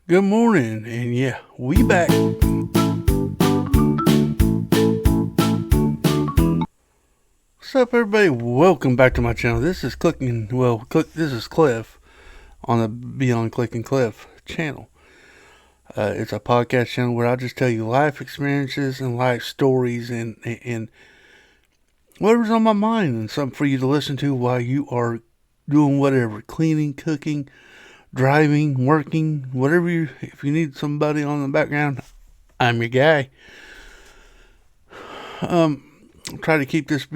Good morning, and yeah, we back. What's up, everybody? Welcome back to my channel. This is This is Cliff on the Beyond Click and Cliff channel. It's a podcast channel where I just tell you life experiences and life stories and whatever's on my mind and something for you to listen to while you are doing whatever, cleaning, cooking, driving, working, whatever you. If you need somebody on the background, I'm your guy. I'll try to keep this,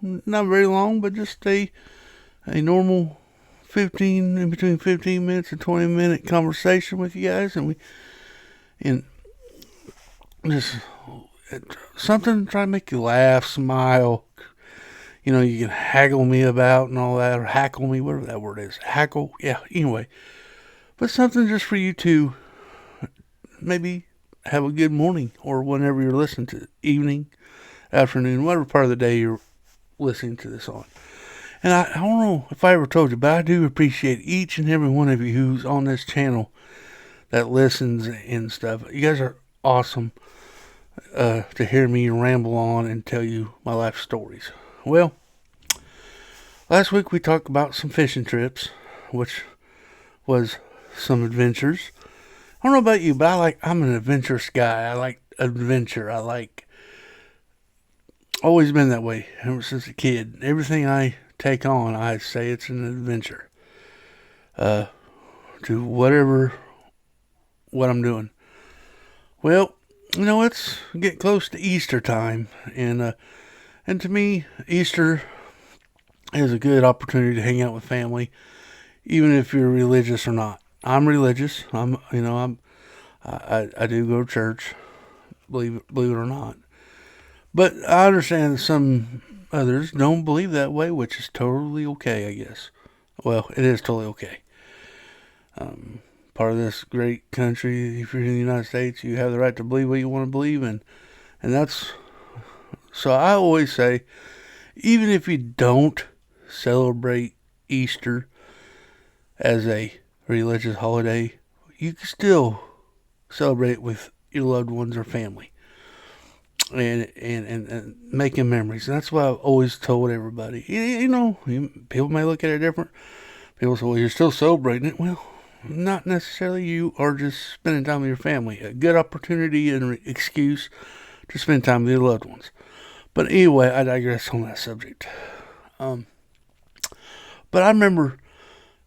not very long, but just a normal between 15 minutes and 20-minute conversation with you guys, and just something to try to make you laugh, smile. You can haggle me about and all that, or hackle me, whatever that word is. Hackle, yeah, anyway. But something just for you to maybe have a good morning, or whenever you're listening to it, evening, afternoon, whatever part of the day you're listening to this on. And I don't know if I ever told you, but I do appreciate each and every one of you who's on this channel that listens and stuff. You guys are awesome to hear me ramble on and tell you my life stories. Well, last week we talked about some fishing trips, which was some adventures. I don't know about you, but I'm an adventurous guy. I like adventure. Always been that way ever since a kid. Everything I take on, I say it's an adventure. To what I'm doing. Well, it's get close to Easter time, and to me, Easter is a good opportunity to hang out with family, even if you're religious or not. I'm religious. I do go to church, believe it or not. But I understand that some others don't believe that way, which is totally okay, I guess. Well, it is totally okay. Part of this great country, if you're in the United States, you have the right to believe what you want to believe, and that's. So I always say, even if you don't celebrate Easter as a religious holiday, you can still celebrate with your loved ones or family. And making memories. And that's what I've always told everybody. People may look at it different. People say, well, you're still celebrating it. Well, not necessarily. You are just spending time with your family. A good opportunity and excuse to spend time with your loved ones. But anyway, I digress on that subject. But I remember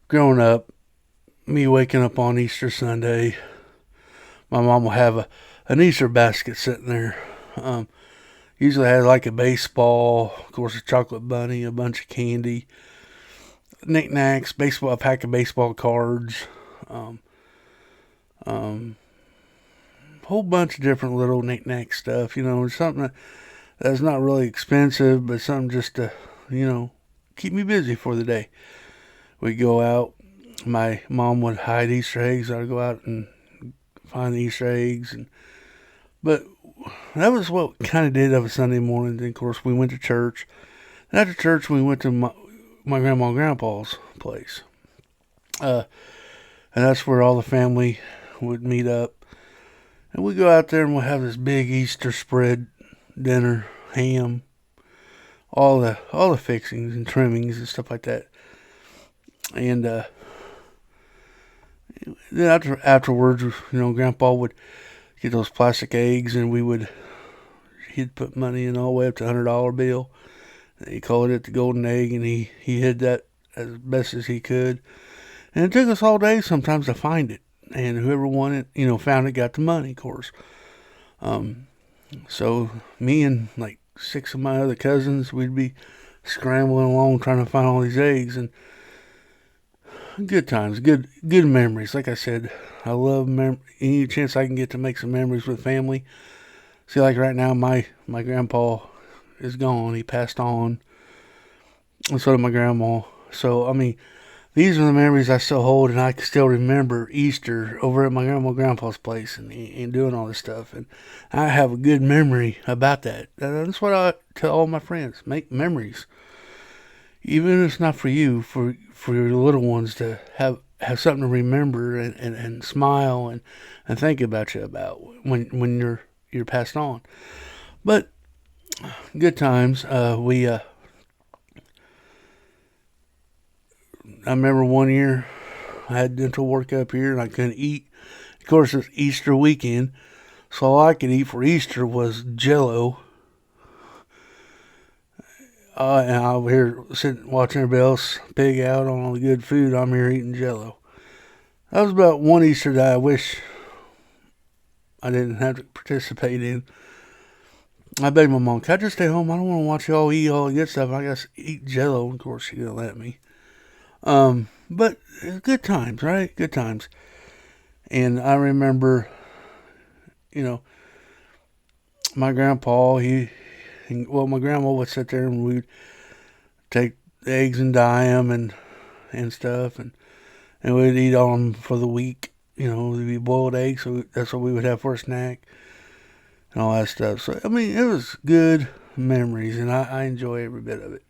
growing up, me waking up on Easter Sunday. My mom will have an Easter basket sitting there. Usually has like a baseball, of course, a chocolate bunny, a bunch of candy, knickknacks, a pack of baseball cards, whole bunch of different little knickknack stuff. Something that's not really expensive, but something just to, keep me busy for the day. We'd go out. My mom would hide Easter eggs. I'd go out and find the Easter eggs, but that was what we kind of did of a Sunday morning. Then, of course, we went to church. And after church, we went to my grandma and grandpa's place. And that's where all the family would meet up. And we'd go out there and we'd have this big Easter spread dinner, ham, all the fixings and trimmings and stuff like that. And then afterwards, Grandpa would get those plastic eggs, and he'd put money in all the way up to $100 bill. He called it the golden egg, and he hid that as best as he could. And it took us all day sometimes to find it. And whoever won it, found it, got the money, of course. So me and like 6 of my other cousins, we'd be scrambling along trying to find all these eggs, and good times, good memories. Like I said, I love any chance I can get to make some memories with family. See, like right now, my grandpa is gone. He passed on, and so did my grandma. So, these are the memories I still hold, and I can still remember Easter over at my grandma and grandpa's place and doing all this stuff. And I have a good memory about that. That's what I tell all my friends. Make memories. Even if it's not for you, for your little ones to have have something to remember and smile and think about you about when you're passed on. But good times. I remember one year I had dental work up here and I couldn't eat. Of course, it's Easter weekend, so all I could eat for Easter was Jello. And I'm over here sitting watching everybody else pig out on all the good food. I'm here eating Jello. That was about one Easter that I wish I didn't have to participate in. I begged my mom, can I just stay home? I don't want to watch y'all eat all the good stuff. I got to eat Jello. Of course, she didn't let me. But good times, right? Good times. And I remember, my grandpa, my grandma would sit there and we'd take eggs and dye them and stuff. And we'd eat on them for the week. They'd be boiled eggs. So that's what we would have for a snack and all that stuff. So, I mean, it was good memories, and I enjoy every bit of it.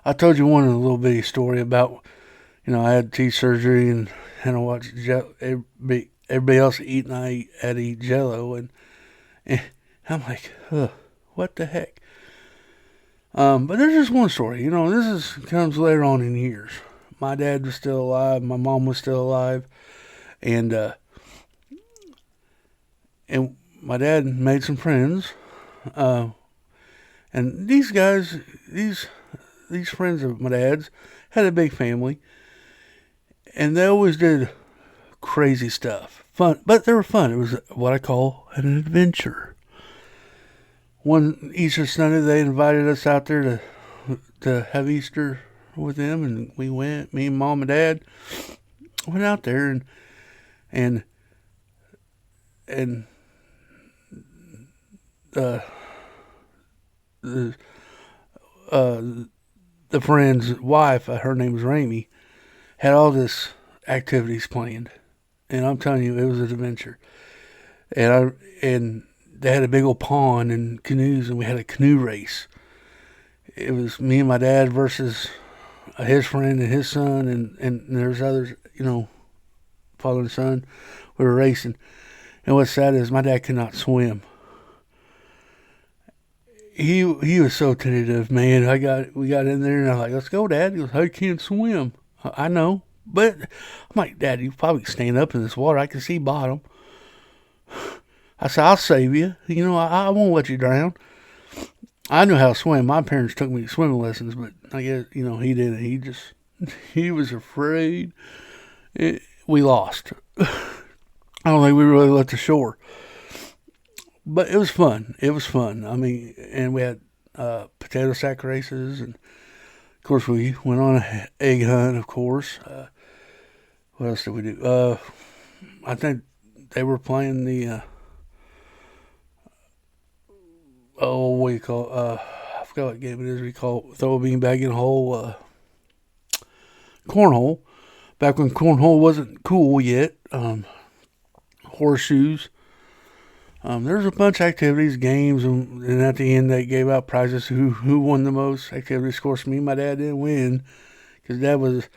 I told you one little bitty story about, I had teeth surgery and I watched everybody else eat, and I had to eat Jello, and I'm like, what the heck? But there's just one story. Comes later on in years. My dad was still alive. My mom was still alive, and my dad made some friends, and these guys, these friends of my dad's had a big family, and they always did crazy stuff. Fun, but they were fun. It was what I call an adventure. One Easter Sunday, they invited us out there to have Easter with them, and we went. Me and Mom and Dad went out there, and the friend's wife, her name was Ramey, had all this activities planned, and I'm telling you, it was an adventure. And they had a big old pond and canoes, and we had a canoe race. It was me and my dad versus his friend and his son, and there's others, father and son. We were racing, and what's sad is my dad could not swim. He was so tentative, man. We got in there, and I'm like, let's go, Dad. He goes, I can't swim. I know, but I'm like, Dad, you probably stand up in this water. I can see bottom. I said, I'll save you. I won't let you drown. I knew how to swim. My parents took me to swimming lessons, but I guess, he didn't. He was afraid. We lost. I don't think we really left the shore. But it was fun. I mean, and we had potato sack races, and of course we went on an egg hunt. Of course, what else did we do? I think they were playing the what do you call? I forgot what game it is. We call throw a beanbag in a hole, cornhole. Back when cornhole wasn't cool yet. Horseshoes. There's a bunch of activities, games, and at the end they gave out prizes. Who won the most activities? Of course, me and my dad didn't win because Dad was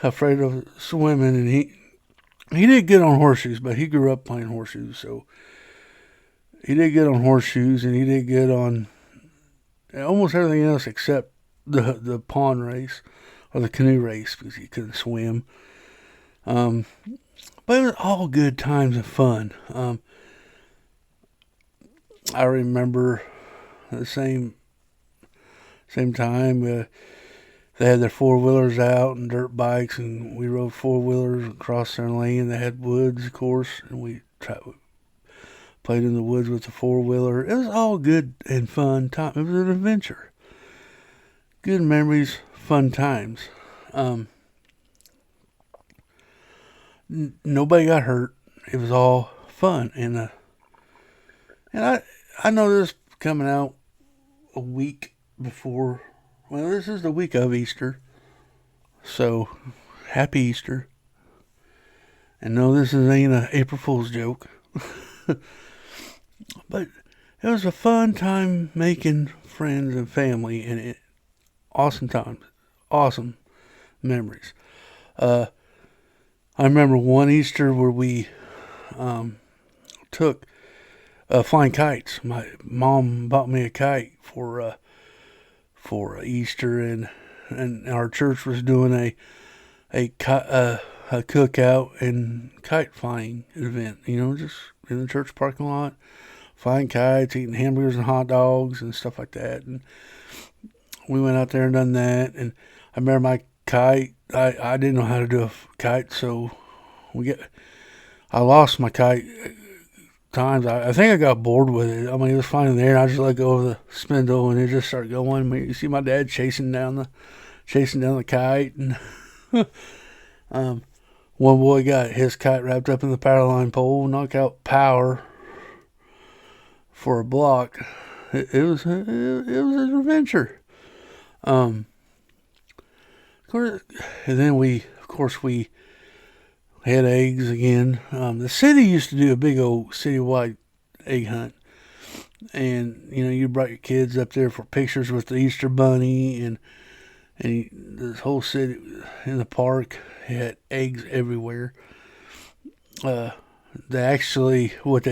afraid of swimming, and he did good on horseshoes, but he grew up playing horseshoes, so he did good on horseshoes, and he did good on almost everything else except the pond race or the canoe race because he couldn't swim. But it was all good times and fun. I remember the same time they had their four-wheelers out and dirt bikes, and we rode four-wheelers across their lane. They had woods, of course, and we played in the woods with the four-wheeler. It was all good and fun time. It was an adventure. Good memories, fun times. Nobody got hurt. It was all fun, and I know this coming out a week before. Well, this is the week of Easter, so happy Easter. And no, this ain't an April Fool's joke, but it was a fun time making friends and family, and awesome times, awesome memories. I remember one Easter where we took flying kites. My mom bought me a kite for Easter, and our church was doing a cookout and kite flying event. Just in the church parking lot, flying kites, eating hamburgers and hot dogs and stuff like that. And we went out there and done that. And I remember my kite. I didn't know how to do a kite, so I lost my kite times. I think I got bored with it. I mean, it was flying in the air, and I just let go of the spindle, and it just started going. I mean, you see my dad chasing down the kite, and one boy got his kite wrapped up in the power line pole, knocked out power for a block. It was an adventure. Of course, and then we had eggs again. The city used to do a big old citywide egg hunt, and you brought your kids up there for pictures with the Easter Bunny, and this whole city in the park had eggs everywhere. What they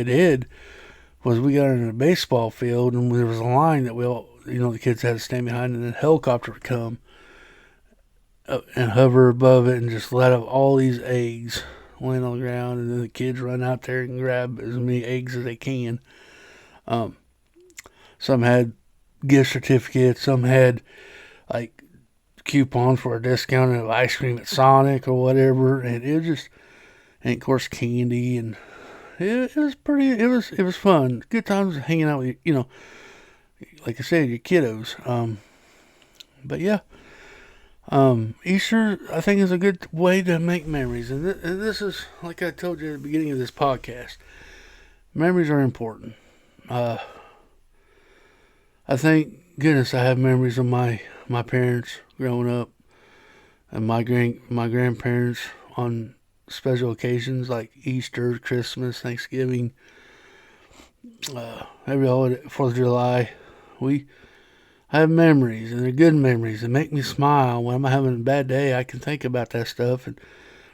did was we got in a baseball field, and there was a line that the kids had to stand behind, and then a helicopter would come and hover above it and just let up all these eggs land on the ground, and then the kids run out there and grab as many eggs as they can. Some had gift certificates, some had like coupons for a discount of ice cream at Sonic or whatever, and and of course candy, and it was fun. Good times hanging out with like I said, your kiddos. But yeah. Easter, I think, is a good way to make memories. And this is, like I told you at the beginning of this podcast, memories are important. I thank goodness I have memories of my parents growing up, and my grandparents on special occasions like Easter, Christmas, Thanksgiving, every holiday, 4th of July. I have memories, and they're good memories that make me smile. When I'm having a bad day, I can think about that stuff and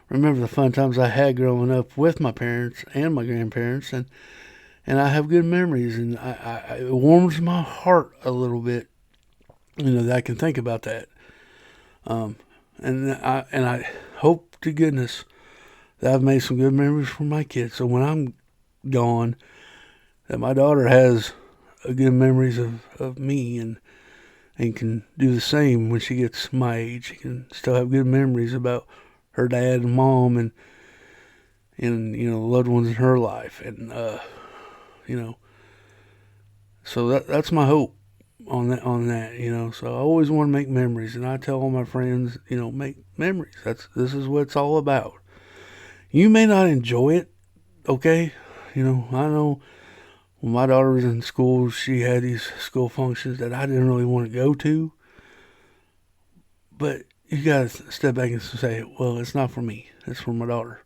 remember the fun times I had growing up with my parents and my grandparents, and I have good memories, and it warms my heart a little bit, that I can think about that. And I hope to goodness that I've made some good memories for my kids, so when I'm gone, that my daughter has good memories of me, and can do the same when she gets my age. She can still have good memories about her dad and mom, and loved ones in her life, and so that's my hope on that. So I always want to make memories, and I tell all my friends, make memories. This is what it's all about. You may not enjoy it, okay? I know when my daughter was in school, she had these school functions that I didn't really want to go to. But you got to step back and say, well, it's not for me. It's for my daughter.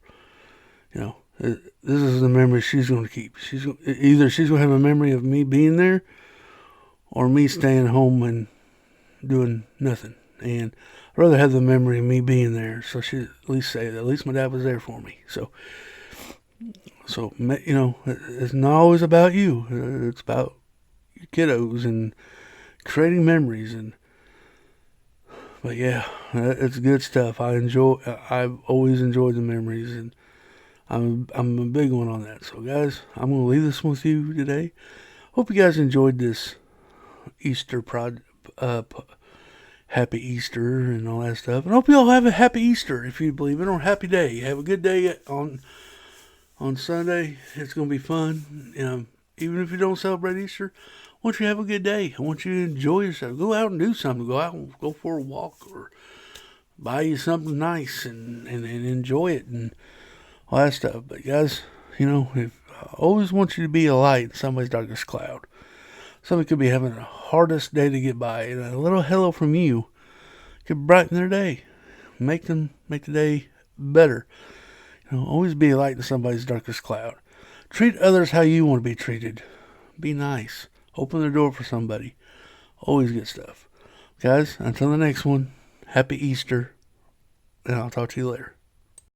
This is the memory she's going to keep. Either she's going to have a memory of me being there, or me staying home and doing nothing. And I'd rather have the memory of me being there, so she at least say that at least my dad was there for me. So it's not always about you. It's about your kiddos and creating memories. But yeah, it's good stuff. I've always enjoyed the memories, and I'm a big one on that. So guys, I'm going to leave this with you today. Hope you guys enjoyed this Easter happy Easter and all that stuff. And hope you all have a happy Easter if you believe it, or a happy day. Have a good day on Sunday. It's going to be fun. Even if you don't celebrate Easter, I want you to have a good day. I want you to enjoy yourself. Go out and do something. Go out and go for a walk, or buy you something nice and enjoy it and all that stuff. But guys, I always want you to be a light in somebody's darkest cloud. Somebody could be having the hardest day to get by, and a little hello from you could brighten their day. Make the day better. Always be a light in somebody's darkest cloud. Treat others how you want to be treated. Be nice. Open the door for somebody. Always good stuff. Guys, until the next one, happy Easter, and I'll talk to you later.